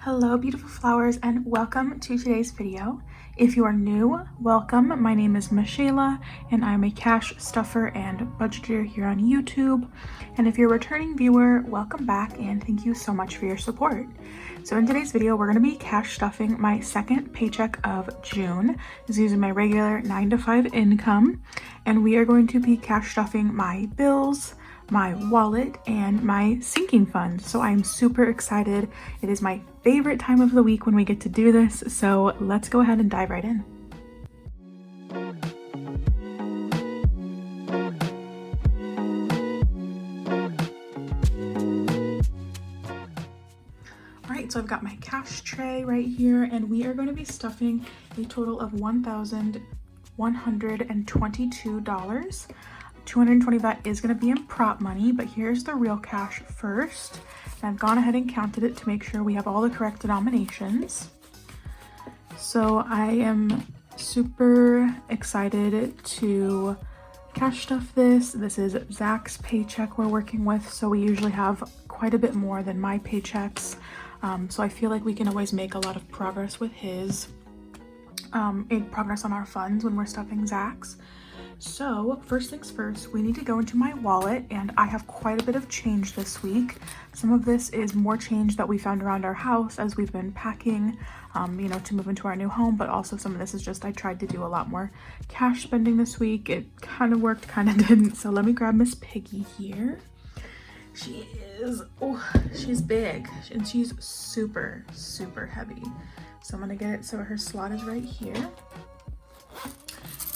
Hello beautiful flowers and welcome to today's video. If you are new, welcome. My name is Michaela and I'm a cash stuffer and budgeter here on YouTube. And if you're a returning viewer, welcome back and thank you so much for your support. So in today's video, we're going to be cash stuffing my second paycheck of June. This is using my regular 9-to-5 income, and we are going to be cash stuffing my bills, my wallet, and my sinking fund. So I'm super excited. It is my favorite time of the week when we get to do this. So let's go ahead and dive right in. Alright, so I've got my cash tray right here, and we are going to be stuffing a total of $1,122. 220 of that is going to be in prop money, but here's the real cash first. And I've gone ahead and counted it to make sure we have all the correct denominations. So I am super excited to cash stuff this. This is Zach's paycheck we're working with, so we usually have quite a bit more than my paychecks. So I feel like we can always make a lot of progress with his, progress on our funds when we're stuffing Zach's. So first things first, we need to go into my wallet, and I have quite a bit of change this week. Some of this is more change that we found around our house as we've been packing, to move into our new home, but also some of this is just I tried to do a lot more cash spending this week. It kind of worked, kind of didn't. So let me grab Miss Piggy here. She's big and she's super, super heavy. So I'm gonna get it so her slot is right here.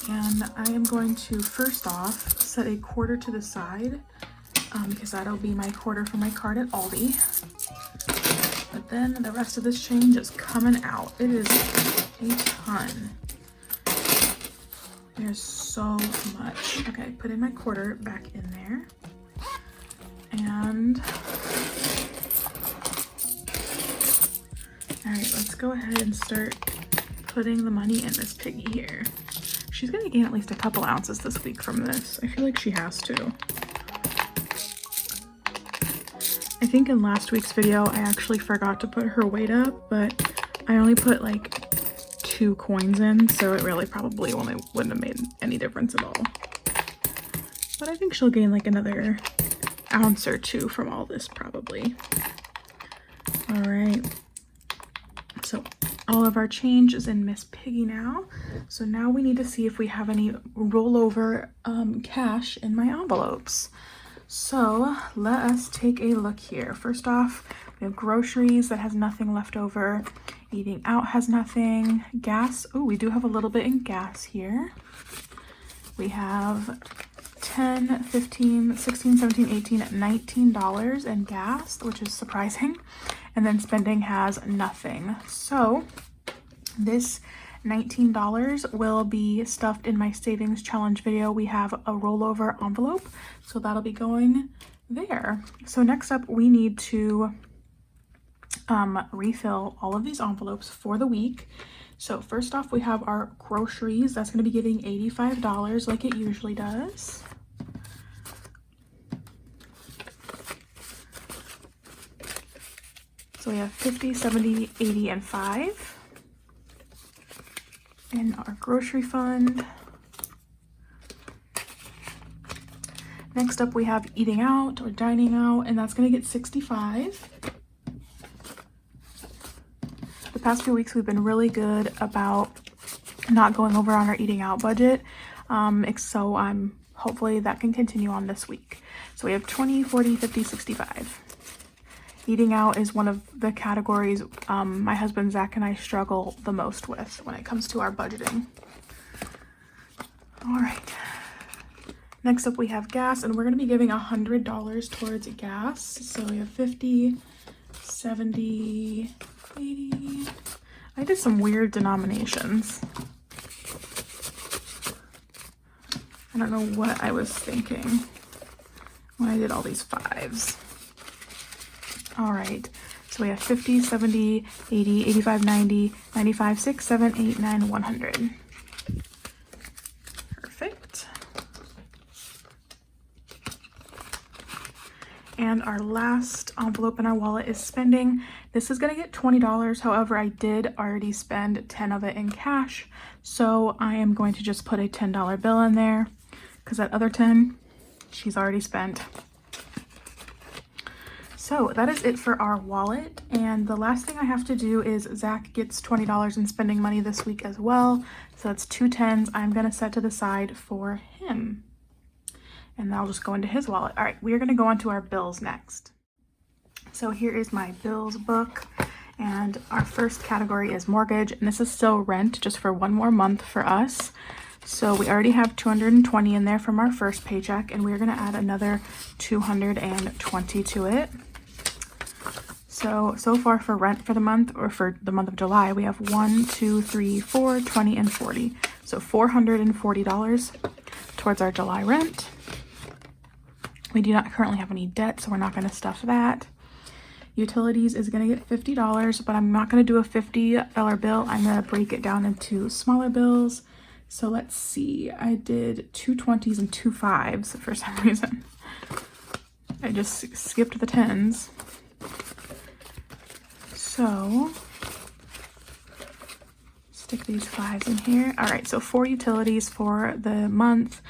And I am going to first off set a quarter to the side because that'll be my quarter for my card at Aldi. But then the rest of this change is coming out. It is a ton. There's so much. Okay, put in my quarter back in there. And all right, let's go ahead and start putting the money in Miss Piggy here. She's gonna gain at least a couple ounces this week from this. I feel like she has to. I think in last week's video, I actually forgot to put her weight up, but I only put like 2 coins in, so it really probably wouldn't have made any difference at all. But I think she'll gain like another ounce or 2 from all this probably. All right. So all of our change is in Miss Piggy now. So now we need to see if we have any rollover cash in my envelopes. So let us take a look here. First off, we have groceries that has nothing left over. Eating out has nothing. Gas, oh, we do have a little bit in gas here. We have 10, 15, 16, 17, 18, $19 in gas, which is surprising. And then spending has nothing. So this $19 will be stuffed in my savings challenge video. We have a rollover envelope, so that'll be going there. So next up, we need to refill all of these envelopes for the week. So first off, we have our groceries. That's going to be giving $85 like it usually does. So we have 50, 70, 80, and 5 in our grocery fund. Next up, we have eating out or dining out, and that's going to get 65. The past few weeks, we've been really good about not going over on our eating out budget. So hopefully that can continue on this week. So we have 20, 40, 50, 65. Eating out is one of the categories my husband Zach and I struggle the most with when it comes to our budgeting. All right. Next up, we have gas, and we're going to be giving $100 towards gas. So we have 50, 70, 80. I did some weird denominations. I don't know what I was thinking when I did all these 5s. All right, so we have 50, 70, 80, 85, 90, 95, 6, 7, 8, 9, 100. Perfect. And our last envelope in our wallet is spending. This is gonna get $20. However, I did already spend 10 of it in cash. So I am going to just put a $10 bill in there because that other 10, she's already spent. So that is it for our wallet. And the last thing I have to do is Zach gets $20 in spending money this week as well. So that's 2 10s I'm gonna set to the side for him. And that'll just go into his wallet. All right, we are gonna go on to our bills next. So here is my bills book. And our first category is mortgage. And this is still rent just for 1 more month for us. So we already have $220 in there from our first paycheck. And we're gonna add another $220 to it. So far for rent for the month, or for the month of July, we have 1, 2, 3, 4, 20, and 40. So $440 towards our July rent. We do not currently have any debt, so we're not going to stuff that. Utilities is going to get $50, but I'm not going to do a $50 bill. I'm going to break it down into smaller bills. So let's see. I did 2 20s and 2 5s for some reason. I just skipped the 10s. So stick these 5s in here. All right, so for utilities for the month,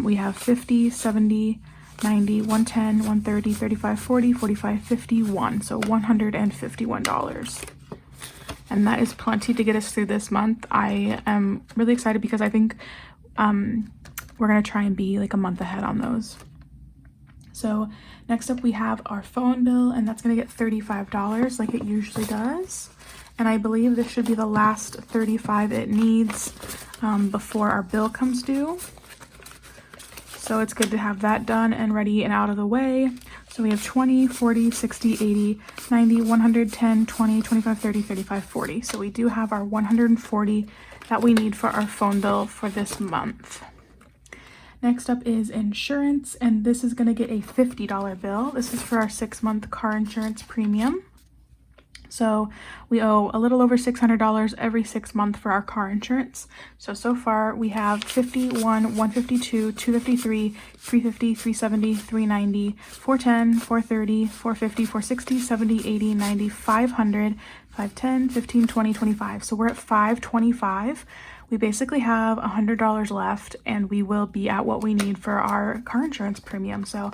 we have 50, 70, 90, 110, 130, 35, 40, 45, 51. So $151. And that is plenty to get us through this month. I am really excited because I think we're gonna try and be like a month ahead on those. So next up we have our phone bill, and that's gonna get $35 like it usually does. And I believe this should be the last $35 it needs before our bill comes due. So it's good to have that done and ready and out of the way. So we have 20, 40, 60, 80, 90, 110, 20, 25, 30, 35, 40. So we do have our 140 that we need for our phone bill for this month. Next up is insurance, and this is going to get a $50 bill. This is for our 6-month car insurance premium. So we owe a little over $600 every 6 months for our car insurance. So far we have 51, 152, 253, 350, 370, 390, 410, 430, 450, 460, 70, 80, 90, 500, 510, 15, 20, 25. So we're at 525. We basically have $100 left, and we will be at what we need for our car insurance premium. So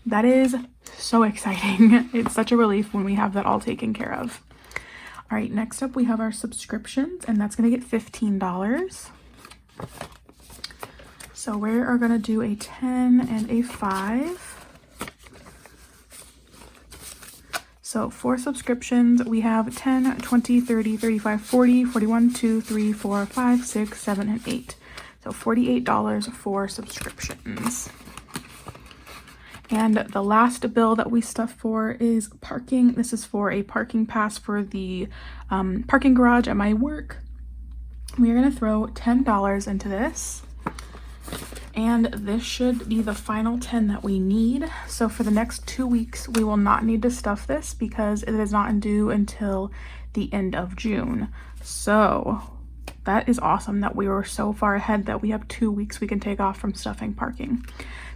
that is so exciting. It's such a relief when we have that all taken care of. All right, next up we have our subscriptions, and that's going to get $15. So we are going to do a 10 and a 5. So for subscriptions, we have 10, 20, 30, 35, 40, 41, 2, 3, 4, 5, 6, 7, and 8. So $48 for subscriptions. And the last bill that we stuff for is parking. This is for a parking pass for the parking garage at my work. We are going to throw $10 into this. And this should be the final 10 that we need. So for the next 2 weeks, we will not need to stuff this because it is not due until the end of June. So that is awesome that we were so far ahead that we have 2 weeks we can take off from stuffing parking.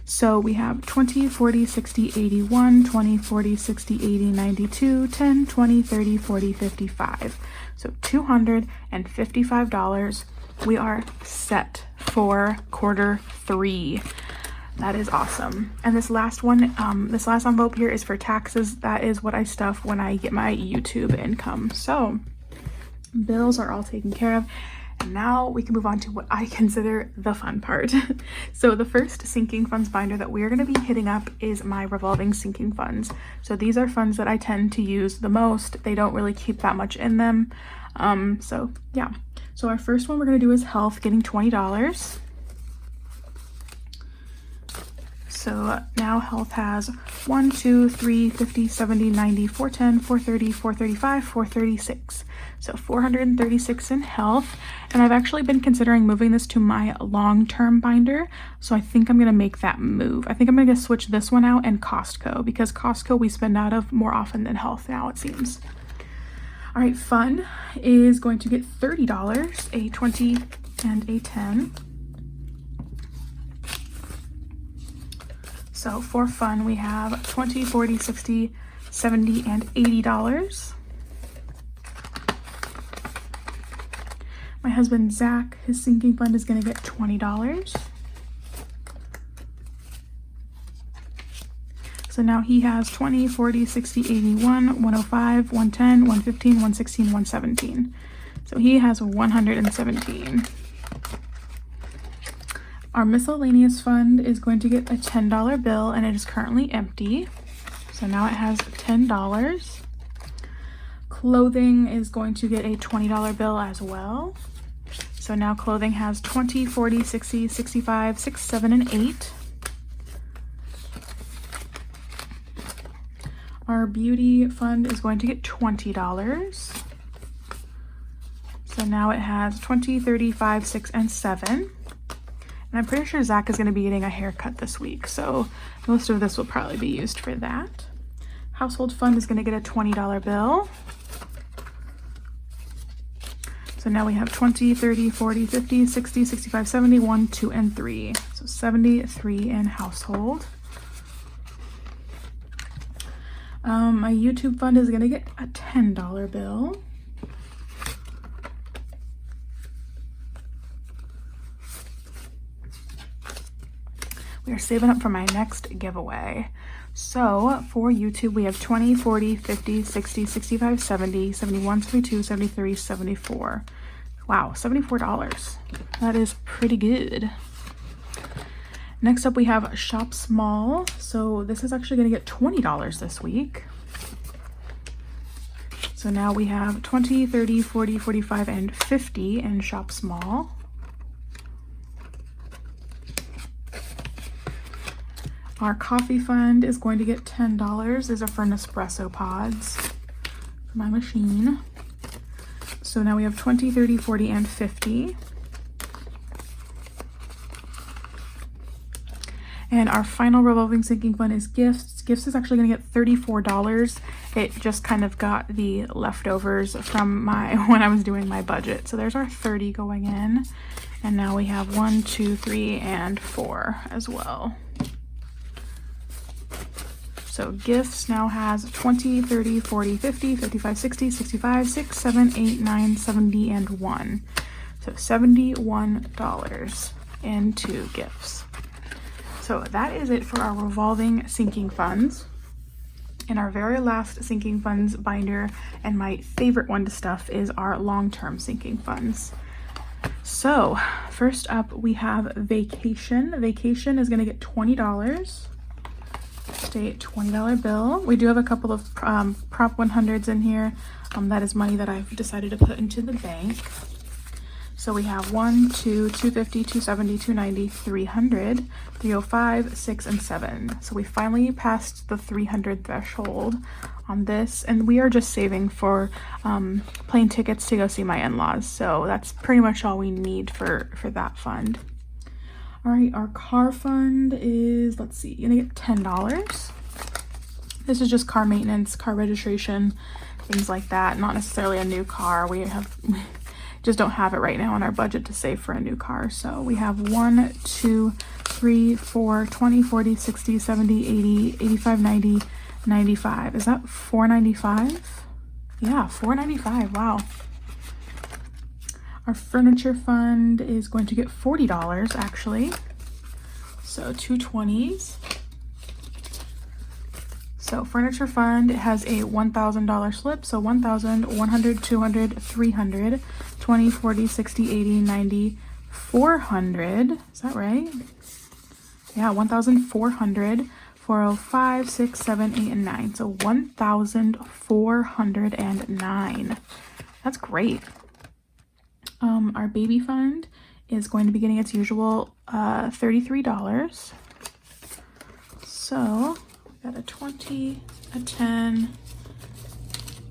So we have 20, 40, 60, 81, 20, 40, 60, 80, 92, 10, 20, 30, 40, 55. So $255. We are set for Q3. That is awesome. And this last one, this last envelope here is for taxes. That is what I stuff when I get my YouTube income. So bills are all taken care of. And now we can move on to what I consider the fun part. So the first sinking funds binder that we're going to be hitting up is my revolving sinking funds. So these are funds that I tend to use the most. They don't really keep that much in them. So yeah. So our first one we're going to do is health, getting $20. So now health has 1, 2, 3, 50, 70, 90, 410, 430, 435, 436. So 436 in health. And I've actually been considering moving this to my long-term binder. So I think I'm going to make that move. I think I'm going to switch this one out and Costco, because Costco we spend out of more often than health now, it seems. All right, fun is going to get $30, a 20 and a 10. So for fun, we have $20, $40, $60, $70, and $80. My husband, Zach, his sinking fund is gonna get $20. So now he has 20, 40, 60, 81, 105, 110, 115, 116, 117. So he has 117. Our miscellaneous fund is going to get a $10 bill, and it is currently empty. So now it has $10. Clothing is going to get a $20 bill as well. So now clothing has 20, 40, 60, 65, 6, 7, and 8. Our beauty fund is going to get $20. So now it has 20, 30, 5, 6, and 7. And I'm pretty sure Zach is going to be getting a haircut this week, so most of this will probably be used for that. Household fund is going to get a $20 bill. So now we have 20, 30, 40, 50, 60, 65, 70, 1, 2, and 3. So 73 in household. My YouTube fund is going to get a $10 bill. We are saving up for my next giveaway. So for YouTube, we have 20, 40, 50, 60, 65, 70, 71, 72, 73, 74. Wow, $74. That is pretty good. Next up, we have Shop Small. So this is actually going to get $20 this week. So now we have 20, 30, 40, 45, and 50 in Shop Small. Our coffee fund is going to get $10. These are for Nespresso pods for my machine. So now we have 20, 30, 40, and 50. And our final revolving sinking fund is gifts. Gifts is actually going to get $34. It just kind of got the leftovers from when I was doing my budget. So there's our 30 going in. And now we have 1, 2, 3, and 4 as well. So gifts now has 20, 30, 40, 50, 55, 60, 65, 6, 7, 8, 9, 70, and 1. So $71 into gifts. So that is it for our revolving sinking funds. And our very last sinking funds binder, and my favorite one to stuff, is our long-term sinking funds. So first up, we have vacation. Vacation is going to get $20. Stay $20 bill. We do have a couple of Prop 100s in here. That is money that I've decided to put into the bank. So we have 1, 2, 250, 270, 290, 300, 305, 6, and 7. So we finally passed the 300 threshold on this, and we are just saving for plane tickets to go see my in-laws. So that's pretty much all we need for that fund. All right, our car fund is, let's see, gonna get $10. This is just car maintenance, car registration, things like that. Not necessarily a new car. We just don't have it right now in our budget to save for a new car. So we have 1, 2, 3, 4, 20, 40, 60, 70, 80, 85, 90, 95. Is that $4.95? Yeah, $4.95. Wow. Our furniture fund is going to get $40 actually. So 2 20s. So furniture fund, it has a $1,000 slip. So 1,000, 100, 200, 300, 20, 40, 60, 80, 90, 400. Is that right? Yeah, 1,400, 405, 6, 7, 8, and 9. So 1,409. That's great. Our baby fund is going to be getting its usual $33. So we got a 20, a 10,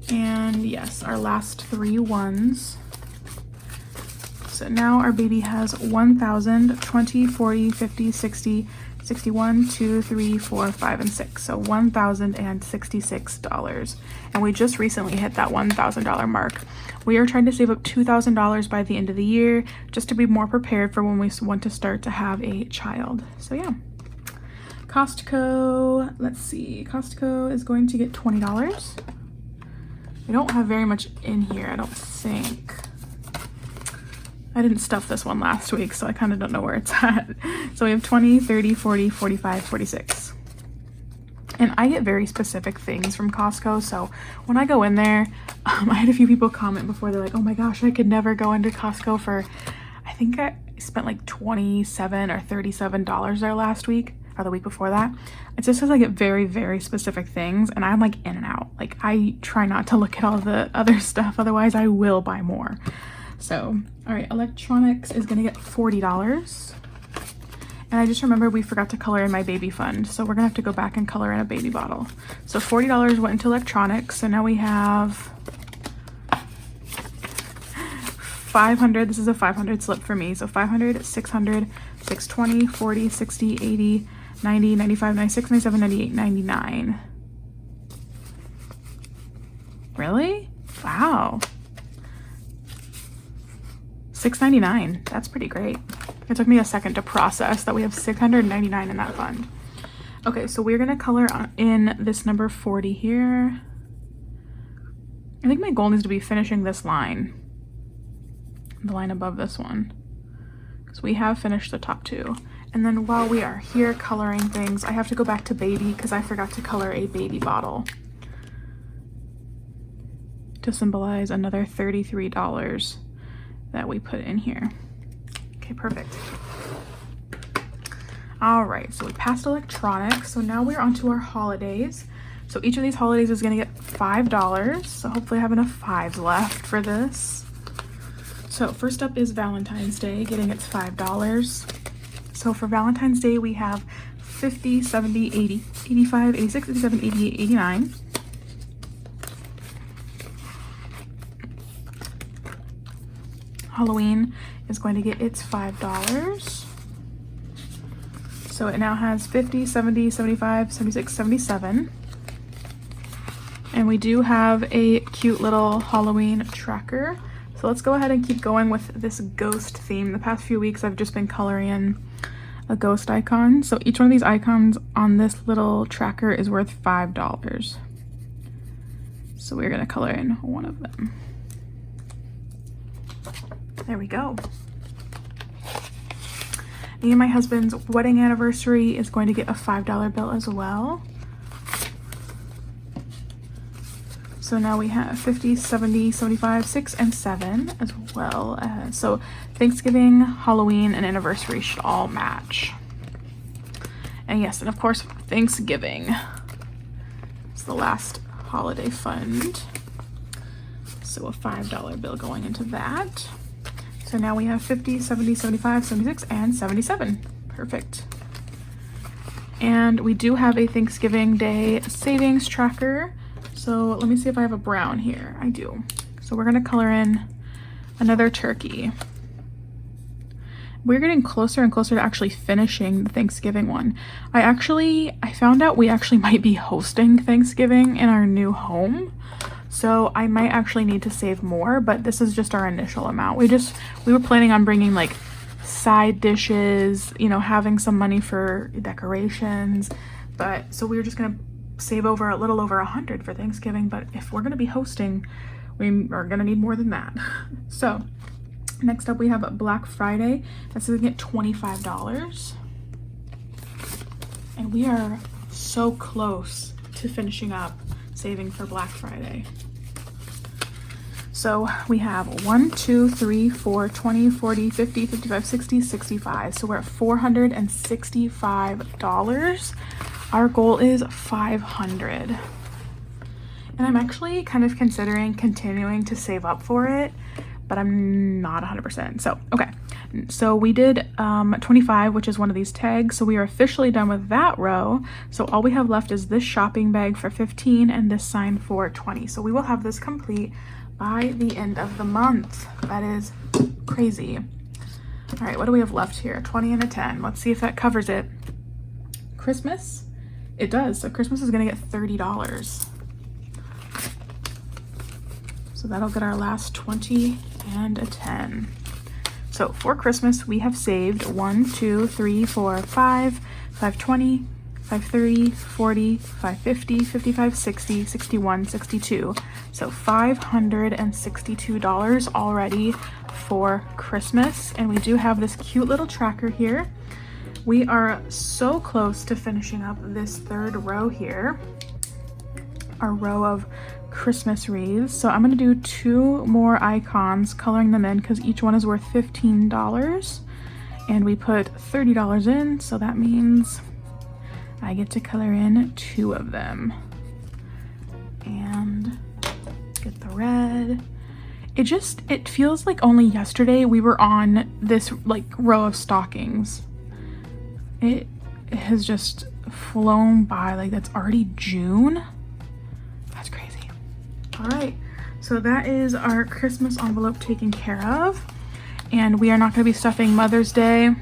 and yes, our last 3 ones. So now our baby has 1,000, 20, 40, 50, 60, 61, 2, 3, 4, 5, and 6. So $1,066. And we just recently hit that $1,000 mark. We are trying to save up $2,000 by the end of the year, just to be more prepared for when we want to start to have a child. So yeah, Costco, let's see, Costco is going to get $20. I don't have very much in here, I don't think. I didn't stuff this one last week, so I kind of don't know where it's at. So we have 20, 30, 40, 45, 46. And I get very specific things from Costco, so when I go in there, I had a few people comment before, they're like, oh my gosh, I could never go into Costco for, I think I spent like $27 or $37 there last week, or the week before that. It's just because I get very, very specific things, and I'm like in and out. Like, I try not to look at all the other stuff, otherwise I will buy more. So, all right, electronics is gonna get $40. And I just remembered we forgot to color in my baby fund, so we're gonna have to go back and color in a baby bottle. So $40 went into electronics, so now we have 500, this is a 500 slip for me, so 500, 600, 620, 40, 60, 80, 90, 95, 96, 97, 98, 99. Really? Wow. $6.99, that's pretty great. It took me a second to process that we have $699 in that fund. Okay, so we're gonna color in this number 40 here. I think my goal needs to be finishing this line, the line above this one, because we have finished the top two. And then while we are here coloring things, I have to go back to baby because I forgot to color a baby bottle to symbolize another $33 that we put in here. Okay, perfect. All right, so we passed electronics. So now we're on to our holidays. So each of these holidays is gonna get $5. So hopefully I have enough fives left for this. So first up is Valentine's Day, getting its $5. So for Valentine's Day, we have 50, 70, 80, 85, 86, 87, 88, 89. Halloween is going to get its $5. So it now has 50, 70, 75, 76, 77. And we do have a cute little Halloween tracker. So let's go ahead and keep going with this ghost theme. The past few weeks I've just been coloring in a ghost icon. So each one of these icons on this little tracker is worth $5. So we're gonna color in one of them. There we go. Me and my husband's wedding anniversary is going to get a $5 bill as well. So now we have 50, 70, 75, 6, and 7 as well. So Thanksgiving, Halloween, and anniversary should all match. And yes, and of course, Thanksgiving. It's the last holiday fund. So a $5 bill going into that. So now we have 50, 70, 75, 76, and 77. Perfect. And we do have a Thanksgiving Day savings tracker. So let me see if I have a brown here. I do. So we're gonna color in another turkey. We're getting closer and closer to actually finishing the Thanksgiving one. I found out we actually might be hosting Thanksgiving in our new home. So I might actually need to save more, but this is just our initial amount. We were planning on bringing like side dishes, you know, having some money for decorations, but so we were just gonna save over a little over 100 for Thanksgiving, but if we're gonna be hosting, we are gonna need more than that. So next up we have Black Friday. That's gonna get $25. And we are so close to finishing up saving for Black Friday. So we have 1, 2, 3, 4, 20, 40, 50, 55, 60, 65. So we're at $465. Our goal is $500. And I'm actually kind of considering continuing to save up for it, but I'm not 100%. So, okay. So we did 25, which is one of these tags. So we are officially done with that row. So all we have left is this shopping bag for 15 and this sign for 20. So we will have this complete by the end of the month. That is crazy. All right, what do we have left here? 20 and a 10. Let's see if that covers it. Christmas? It does. So Christmas is gonna get $30. So that'll get our last 20 and a 10. So for Christmas, we have saved 1, 2, 3, 4, 5, 520, $530, $40, $550, $55, $60, $61, $62. So $562 already for Christmas. And we do have this cute little tracker here. We are so close to finishing up this third row here, our row of Christmas wreaths. So I'm gonna do 2 more icons, coloring them in because each one is worth $15. And we put $30 in, so that means I get to color in 2 of them. And get the red. It feels like only yesterday we were on this like row of stockings. It has just flown by, like that's already June. That's crazy. All right, so that is our Christmas envelope taken care of. And we are not going to be stuffing Mother's Day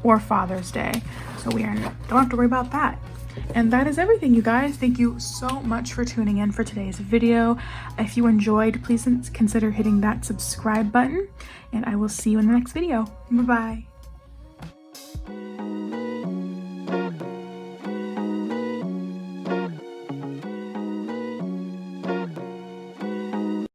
or Father's Day. So we don't have to worry about that. And that is everything, you guys. Thank you so much for tuning in for today's video. If you enjoyed, please consider hitting that subscribe button. And I will see you in the next video. Bye-bye.